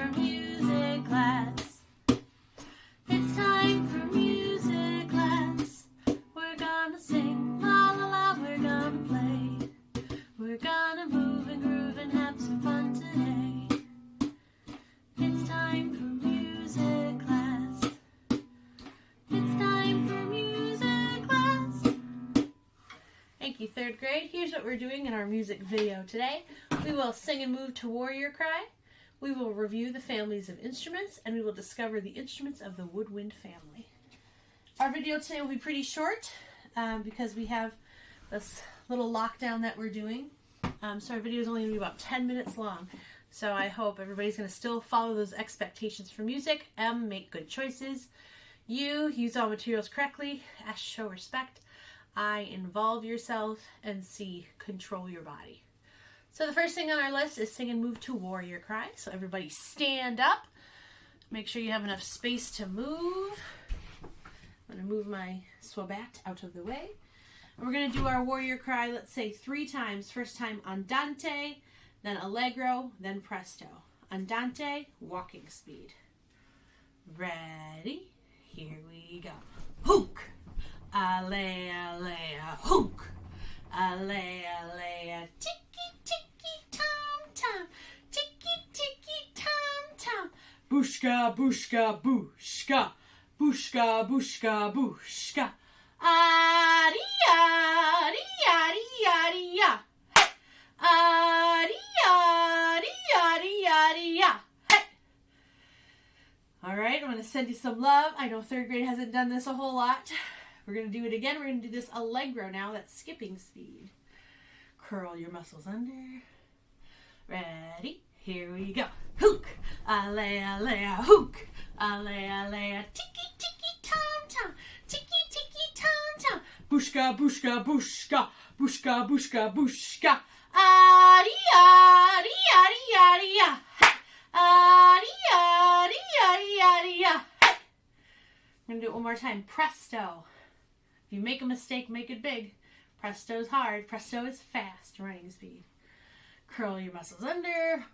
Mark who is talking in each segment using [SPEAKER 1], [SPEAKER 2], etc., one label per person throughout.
[SPEAKER 1] for music class. It's time for music class. We're gonna sing, la la la, we're gonna play. We're gonna move and groove and have some fun today. It's time for music class. It's time for music class. Thank you, third grade. Here's what we're doing in our music video today. We will sing and move to Warrior Cry. We will review the families of instruments, and we will discover the instruments of the Woodwind family. Our video today will be pretty short because we have this little lockdown that we're doing. So our video is only going to be about 10 minutes long. So I hope everybody's going to still follow those expectations for music. M, make good choices. U, use all materials correctly. S, show respect. I, involve yourself. And C, control your body. So the first thing on our list is sing and move to Warrior Cry. So everybody stand up. Make sure you have enough space to move. I'm going to move my swabat out of the way. And we're going to do our Warrior Cry, let's say 3 times. First time andante, then allegro, then presto. Andante, walking speed. Ready? Here we go. Hook! Ale, ale, hook! Ale, ale, tiki, tiki, tom, tom. Tiki, tiki, tom, tom. Bushka, bushka, bushka. Bushka, bushka, bushka. Aria, aria, aria, aria. Aria, aria, aria. Hey. All right, I'm going to send you some love. I know third grade hasn't done this a whole lot. We're going to do it again. We're going to do this allegro now. That's skipping speed. Curl your muscles under. Ready? Here we go. Hook. Ale, ale, hook. Ale, ale, tiki, tiki, tom, tom. Tiki, tiki, tom, tom. Bushka, bushka, bushka. Bushka, bushka, bushka. Aria, aria, aria, aria. Aria, aria, aria, aria. I'm going to do it one more time. Presto. If you make a mistake, make it big. Presto's hard. Presto is fast running speed. Curl your muscles under.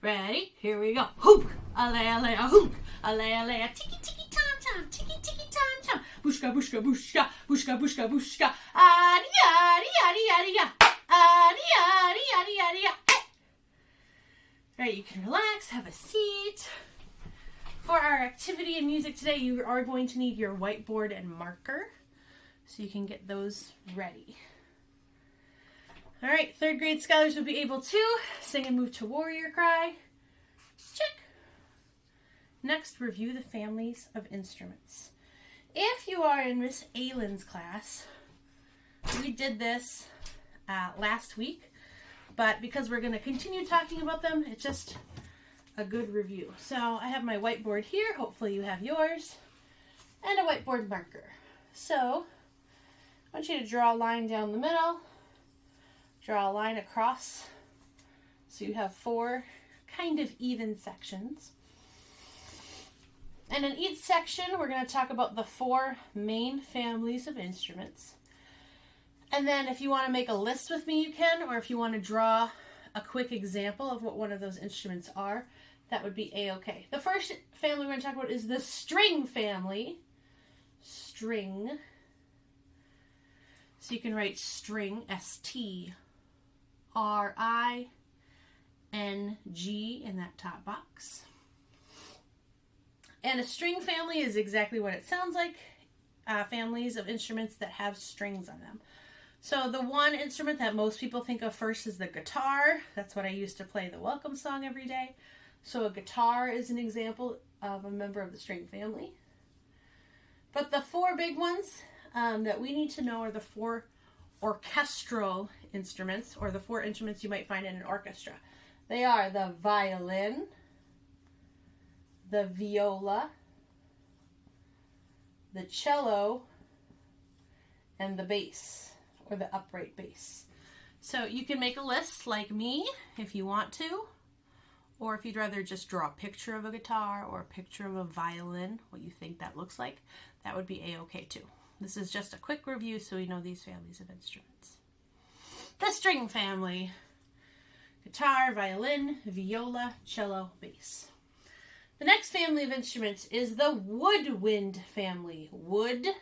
[SPEAKER 1] Ready? Here we go. Hook. Ale, ale, hook. Ale, ale, tiki, tiki, tom, tom. Tiki, tiki, tom, tom. Bushka, bushka, bushka. Bushka, bushka, bushka. Aria, aria, aria, aria. Aria, aria, aria, aria. All right, you can relax, have a seat. For our activity and music today, you are going to need your whiteboard and marker so you can get those ready. All right, third grade scholars will be able to sing and move to Warrior Cry. Check. Next, review the families of instruments. If you are in Miss Aylin's class, we did this last week, but because we're going to continue talking about them, it's just a good review. So I have my whiteboard here. Hopefully you have yours. And a whiteboard marker. So I want you to draw a line down the middle. Draw a line across. So you have 4 kind of even sections. And in each section, we're going to talk about the 4 main families of instruments. And then if you want to make a list with me, you can. Or if you want to draw a quick example of what one of those instruments are, that would be a-okay. The first family we're going to talk about is the string family. String. So you can write string, S-T-R-I-N-G in that top box. And a string family is exactly what it sounds like. Families of instruments that have strings on them. So the one instrument that most people think of first is the guitar. That's what I used to play the welcome song every day. So a guitar is an example of a member of the string family. But the 4 big ones that we need to know are the 4 orchestral instruments, or the 4 instruments you might find in an orchestra. They are the violin, the viola, the cello, and the bass, or the upright bass. So you can make a list like me if you want to, or if you'd rather just draw a picture of a guitar or a picture of a violin, what you think that looks like, that would be a-okay too. This is just a quick review so we know these families of instruments. The string family guitar, violin, viola, cello, bass. The next family of instruments is the woodwind family. Woodwind.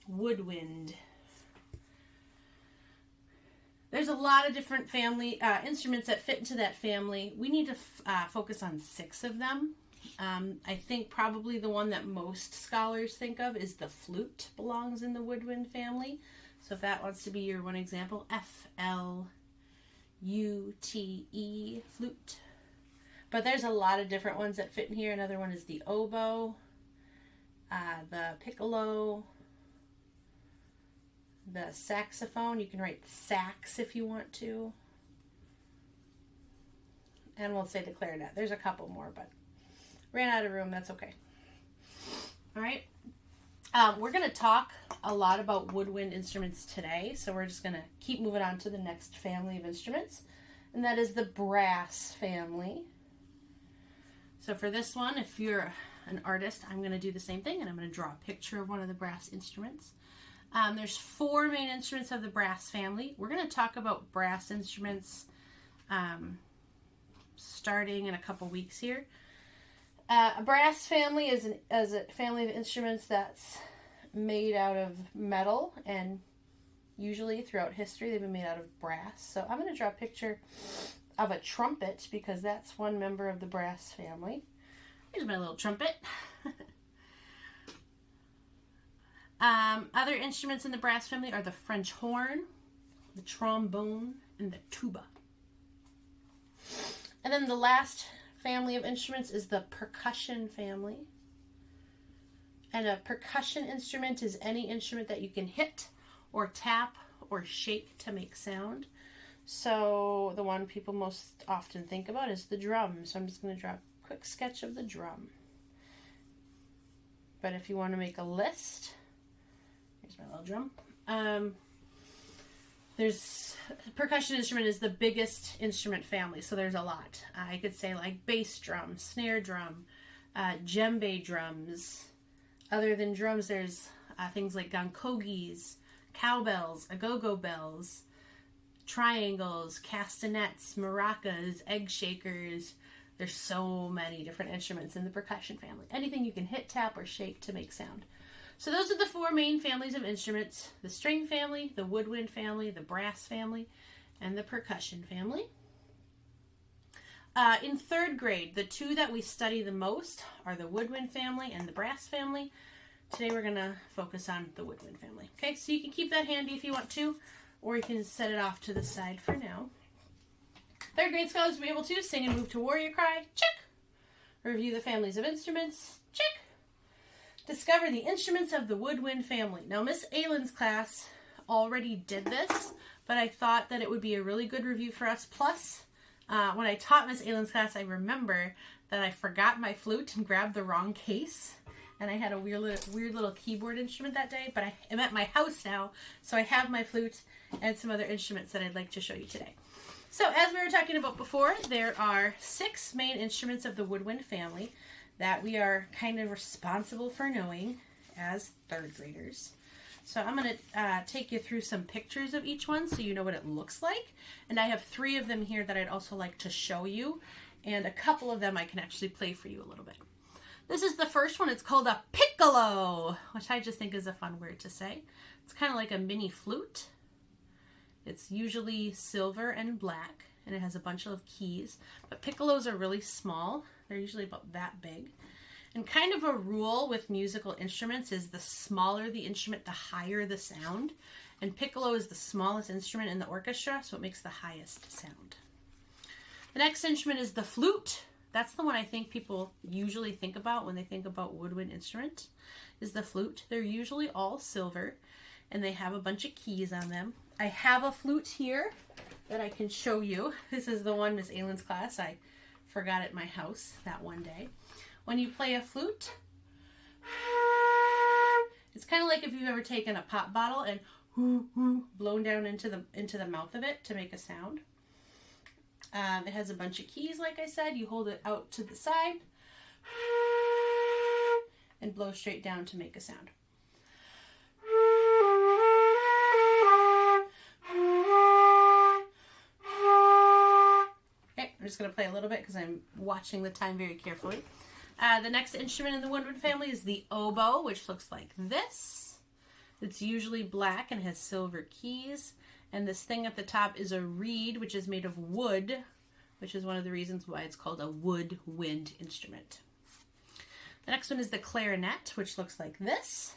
[SPEAKER 1] Woodwind. There's a lot of different family instruments that fit into that family. We need to focus on 6 of them. I think probably the one that most scholars think of is the flute belongs in the woodwind family. So if that wants to be your one example, F-L-U-T-E, flute. But there's a lot of different ones that fit in here. Another one is the oboe, the piccolo, the saxophone. You can write sax if you want to. And we'll say the clarinet. There's a couple more, but ran out of room. That's okay. All right. We're going to talk a lot about woodwind instruments today, so we're just going to keep moving on to the next family of instruments, and that is the brass family. So for this one, if you're an artist, I'm going to do the same thing, and I'm going to draw a picture of one of the brass instruments. There's 4 main instruments of the brass family. We're going to talk about brass instruments starting in a couple weeks here. A brass family is a family of instruments that's made out of metal, and usually throughout history they've been made out of brass. So I'm going to draw a picture of a trumpet because that's one member of the brass family. Here's my little trumpet. Other instruments in the brass family are the French horn, the trombone, and the tuba. And then the last family of instruments is the percussion family. And a percussion instrument is any instrument that you can hit or tap or shake to make sound. So the one people most often think about is the drum. So I'm just going to draw a quick sketch of the drum. But if you want to make a list, here's my little drum. Percussion instrument is the biggest instrument family, so there's a lot. I could say like bass drum, snare drum, djembe drums. Other than drums, there's things like gankogis, cowbells, agogo bells, triangles, castanets, maracas, egg shakers. There's so many different instruments in the percussion family. Anything you can hit, tap, or shake to make sound. So those are the 4 main families of instruments: the string family, the woodwind family, the brass family, and the percussion family. In 3rd grade, the 2 that we study the most are the woodwind family and the brass family. Today we're going to focus on the woodwind family. Okay, so you can keep that handy if you want to, or you can set it off to the side for now. 3rd grade scholars will be able to sing and move to warrior cry. Check. Review the families of instruments. Check. Discover the instruments of the woodwind family. Now, Miss Aylin's class already did this, but I thought that it would be a really good review for us. Plus, when I taught Miss Aylin's class, I remember that I forgot my flute and grabbed the wrong case, and I had a weird little keyboard instrument that day, but I'm at my house now, so I have my flute and some other instruments that I'd like to show you today. So, as we were talking about before, there are 6 main instruments of the woodwind family that we are kind of responsible for knowing as 3rd graders. So I'm going to take you through some pictures of each one so you know what it looks like. And I have 3 of them here that I'd also like to show you. And a couple of them I can actually play for you a little bit. This is the first one. It's called a piccolo, which I just think is a fun word to say. It's kind of like a mini flute. It's usually silver and black, and it has a bunch of keys. But piccolos are really small. They're usually about that big. And kind of a rule with musical instruments is the smaller the instrument, the higher the sound. And piccolo is the smallest instrument in the orchestra, so it makes the highest sound. The next instrument is the flute. That's the one I think people usually think about when they think about woodwind instrument, is the flute. They're usually all silver, and they have a bunch of keys on them. I have a flute here that I can show you. This is the one Miss Aylin's class. I forgot at my house that one day. When you play a flute, it's kind of like if you've ever taken a pop bottle and blown down into the mouth of it to make a sound. It has a bunch of keys, like I said. You hold it out to the side and blow straight down to make a sound. I'm just going to play a little bit because I'm watching the time very carefully. The next instrument in the woodwind family is the oboe, which looks like this. It's usually black and has silver keys. And this thing at the top is a reed, which is made of wood, which is one of the reasons why it's called a woodwind instrument. The next one is the clarinet, which looks like this.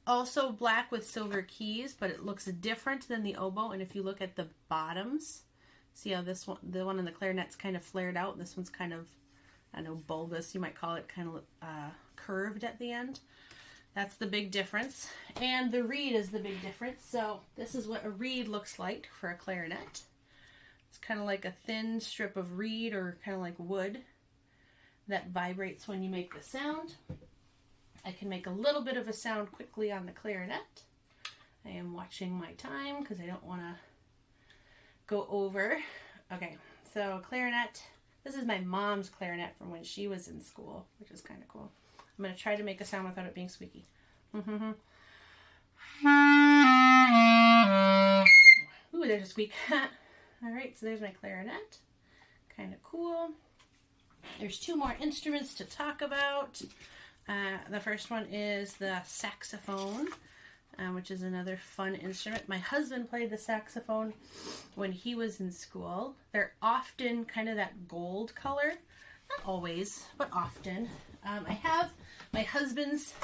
[SPEAKER 1] Also black with silver keys, but it looks different than the oboe. And if you look at the bottoms, see how this one, the one in the clarinet's kind of flared out. This one's kind of, I don't know, bulbous, you might call it, kind of curved at the end. That's the big difference. And the reed is the big difference. So this is what a reed looks like for a clarinet. It's kind of like a thin strip of reed or kind of like wood that vibrates when you make the sound. I can make a little bit of a sound quickly on the clarinet. I am watching my time because I don't want to go over. Okay, so clarinet. This is my mom's clarinet from when she was in school, which is kind of cool. I'm going to try to make a sound without it being squeaky. Ooh, there's a squeak. All right, so there's my clarinet. Kind of cool. There's two more instruments to talk about. The first one is the saxophone, which is another fun instrument. My husband played the saxophone when he was in school. They're often kind of that gold color. Not always, but often. I have my husband's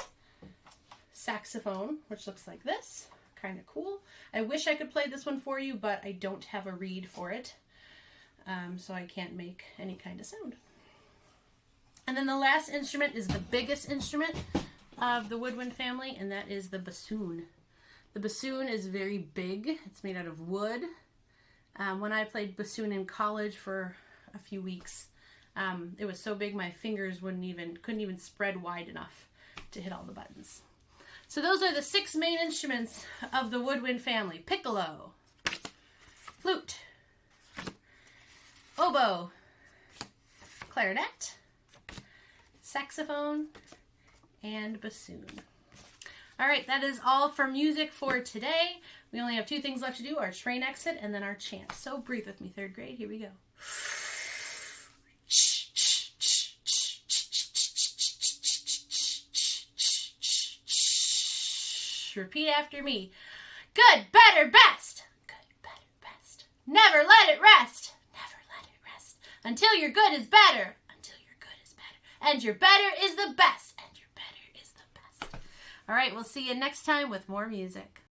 [SPEAKER 1] saxophone, which looks like this. Kind of cool. I wish I could play this one for you, but I don't have a reed for it. So I can't make any kind of sound. And then the last instrument is the biggest instrument of the woodwind family, and that is the bassoon. The bassoon is very big. It's made out of wood. When I played bassoon in college for a few weeks, it was so big my fingers couldn't even spread wide enough to hit all the buttons. So those are the 6 main instruments of the woodwind family: piccolo, flute, oboe, clarinet, saxophone, and bassoon. All right, that is all for music for today. We only have 2 things left to do: our train exit and then our chant. So breathe with me, 3rd grade. Here we go. Repeat after me. Good, better, best. Good, better, best. Never let it rest. Never let it rest. Until your good is better. Until your good is better. And your better is the best. And your better is the best. All right, we'll see you next time with more music.